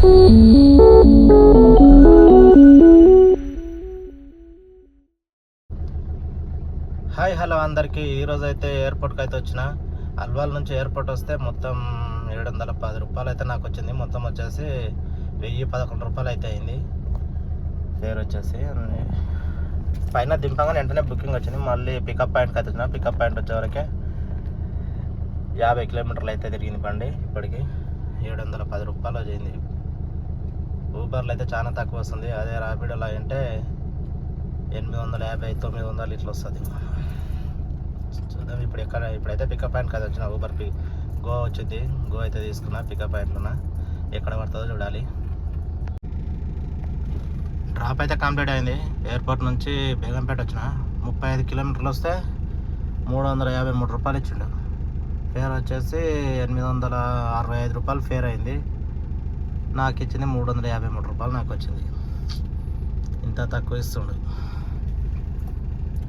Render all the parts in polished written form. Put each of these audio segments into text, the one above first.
Hi hello అందరికీ. ఈరోజు అయితే ఎయిర్పోర్ట్కి అయితే వచ్చిన. అల్వాల్ నుంచి ఎయిర్పోర్ట్ వస్తే మొత్తం 710 రూపాయలు అయితే నాకు వచ్చింది. మొత్తం వచ్చేసి 1011 రూపాయలు అయితే అయింది ఫేర్ వచ్చేసి. పైన దింపగానే వెంటనే బుకింగ్ వచ్చింది. మళ్ళీ పికప్ పాయింట్కి అయితే వచ్చిన. పికప్ పాయింట్ వచ్చేవరకే 50 కిలోమీటర్లు అయితే తిరిగింది బండి. ఇప్పటికి 710 రూపాయలు అయింది. ఊబర్లో అయితే చాలా తక్కువ వస్తుంది. అదే ర్యాపిడోలో అంటే 850 900 ఇట్లా వస్తుంది. చూద్దాం ఇప్పుడైతే పికప్ పాయింట్ కదా వచ్చిన. ఊబర్ గో వచ్చింది. గో అయితే తీసుకున్నా. పికప్ పాయింట్లోనా ఎక్కడ పడుతుందో చూడాలి. డ్రాప్ అయితే కంప్లీట్ అయింది. ఎయిర్పోర్ట్ నుంచి బేగంపేట వచ్చిన. 35 కిలోమీటర్లు వస్తే 353 రూపాయలు ఇచ్చిండు. ఫేర్ వచ్చేసి 865 రూపాయలు ఫేర్ అయింది. నాకు ఇచ్చింది 353 రూపాయలు నాకు వచ్చింది. ఇంత తక్కువ ఇస్తుండు.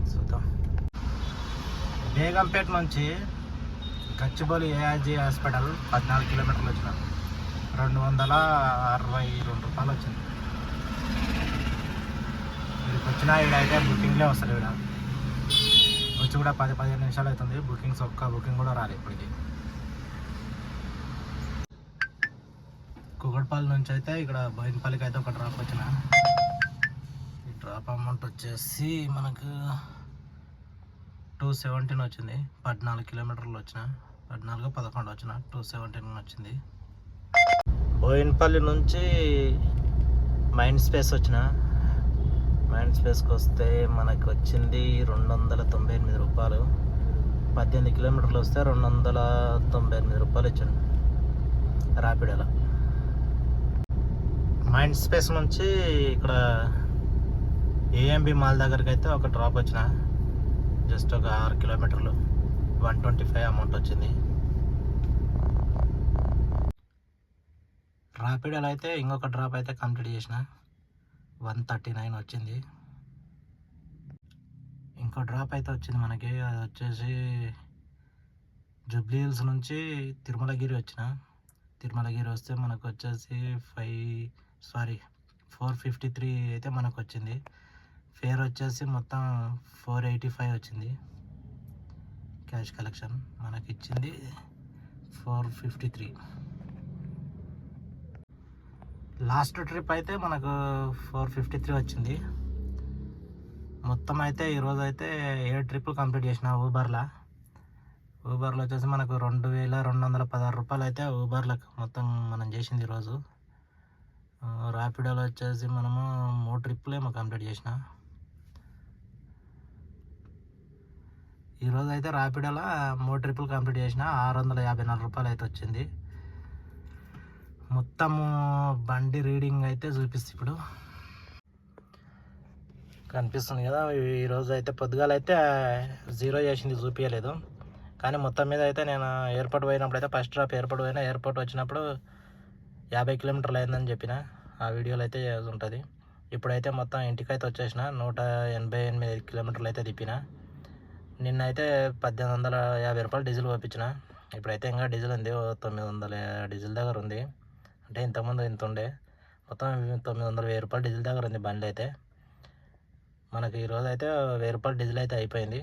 చూద్దాం. బేగంపేట నుంచి గచ్చిబౌలి ఏఐజీ హాస్పిటల్ 14 కిలోమీటర్లు వచ్చిన. 262 రూపాయలు వచ్చింది. ఇక్కడికి వచ్చిన ఈడైతే బుకింగ్లే వస్తుంది. ఈడ వచ్చి కూడా 10-15 నిమిషాలు అవుతుంది. ఒక్క బుకింగ్ కూడా రాలేదు ఇప్పటికి. కుకట్పల్లి నుంచి అయితే ఇక్కడ బోయినపల్లికి అయితే ఒక డ్రాప్ వచ్చిన. ఈ డ్రాప్ అమౌంట్ వచ్చేసి మనకు 217 వచ్చింది. 14 కిలోమీటర్లు వచ్చిన. 14-11 వచ్చిన. 217 వచ్చింది. బోయినపల్లి నుంచి మైండ్ స్పేస్ వచ్చిన. మైండ్ స్పేస్కి వస్తే మనకు వచ్చింది 298 రూపాయలు. 18 కిలోమీటర్లు వస్తే 298 రూపాయలు ఇచ్చాను ర్యాపిడోలో. మైండ్ స్పేస్ నుంచి ఇక్కడ ఏఎంబి మాల్ దగ్గరికి అయితే ఒక డ్రాప్ వచ్చిన. జస్ట్ ఒక 6 కిలోమీటర్లు 125 అమౌంట్ వచ్చింది. ర్యాపిడోలో అయితే ఇంకొక డ్రాప్ అయితే కంప్లీట్ చేసిన. 139 వచ్చింది. ఇంకో డ్రాప్ అయితే వచ్చింది మనకి. అది వచ్చేసి జూబ్లీ హిల్స్ నుంచి తిరుమలగిరి వచ్చిన. తిరుమలగిరి వస్తే మనకు వచ్చేసి 453 అయితే మనకు వచ్చింది. ఫేర్ వచ్చేసి మొత్తం 485 వచ్చింది. క్యాష్ కలెక్షన్ మనకి ఇచ్చింది 453. లాస్ట్ ట్రిప్ అయితే మనకు 453 వచ్చింది. మొత్తం అయితే ఈరోజు అయితే 7 ట్రిప్పులు కంప్లీట్ చేసిన ఊబర్లో వచ్చేసి మనకు 2216 రూపాయలు అయితే ఊబర్లకు మొత్తం మనం చేసింది ఈరోజు. ర్యాపిడోలో వచ్చేసి మనము 3 ట్రిప్పులు ఏమో కంప్లీట్ చేసిన. ఈరోజు అయితే ర్యాపిడోలో 3 ట్రిప్పులు కంప్లీట్ చేసిన. 654 రూపాయలు అయితే వచ్చింది. మొత్తము బండి రీడింగ్ అయితే చూపిస్తుంది. ఇప్పుడు కనిపిస్తుంది కదా. ఈరోజు అయితే పొద్దుగాలైతే 0 చేసింది, చూపించలేదు. కానీ మొత్తం మీద అయితే నేను ఎయిర్పోర్ట్ పోయినప్పుడు అయితే ఫస్ట్ డ్రాప్ ఎయిర్పోర్ట్ పోయినా. ఎయిర్పోర్ట్ వచ్చినప్పుడు 50 కిలోమీటర్లు అయిందని చెప్పిన. ఆ వీడియోలో అయితే ఉంటుంది. ఇప్పుడైతే మొత్తం ఇంటికైతే వచ్చేసిన. 188 కిలోమీటర్లు అయితే తిప్పిన. నిన్నైతే 1850 రూపాయలు డీజిల్ పంపించిన. ఇప్పుడైతే ఇంకా డీజిల్ ఉంది, 900 డీజిల్ దగ్గర ఉంది. అంటే ఇంతకుముందు ఇంత ఉండే. మొత్తం 900 రూపాయలు డీజిల్ దగ్గర ఉంది బండి అయితే. మనకి ఈరోజు అయితే 1000 రూపాయలు డీజిల్ అయితే అయిపోయింది.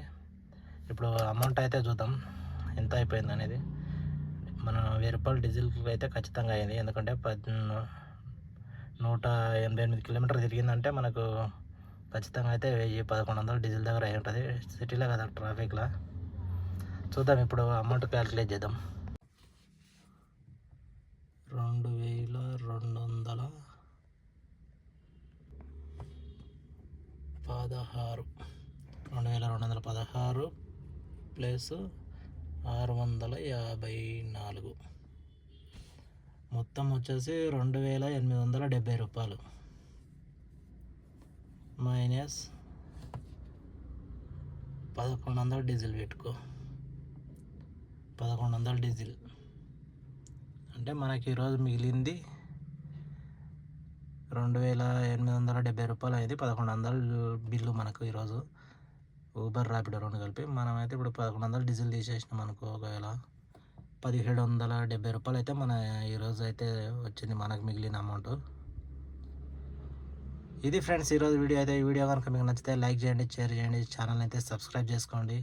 ఇప్పుడు అమౌంట్ అయితే చూద్దాం ఎంత అయిపోయింది అనేది. మన 1000 రూపాయలు డీజిల్ అయితే ఖచ్చితంగా అయింది. ఎందుకంటే 188 కిలోమీటర్లు తిరిగిందంటే మనకు ఖచ్చితంగా అయితే 1100 డీజిల్ దగ్గర అయి ఉంటుంది. సిటీలో కదా, ట్రాఫిక్లో. చూద్దాం ఇప్పుడు అమౌంట్ క్యాల్కులేట్ చేద్దాం. 2216 ప్లస్ 654 మొత్తం వచ్చేసి 2870 రూపాయలు మైనస్ 1100 డీజిల్ పెట్టుకో. 1100 డీజిల్ అంటే మనకి ఈరోజు మిగిలింది 2870 రూపాయలు అయింది. 1100 బిల్లు మనకు ఈరోజు ఊబర్ ర్యాపిడో రెండు కలిపి. మనమైతే ఇప్పుడు 1100 డీజిల్ తీసేసినాం అనుకో. ఒకవేళ రూ. 1770 అయితే మన ఈరోజు అయితే వచ్చింది మనకు మిగిలిన అమౌంట్. ఇది ఫ్రెండ్స్ ఈరోజు వీడియో అయితే. ఈ వీడియో కనుక మీకు నచ్చితే లైక్ చేయండి, షేర్ చేయండి, ఛానల్ అయితే సబ్స్క్రైబ్ చేసుకోండి.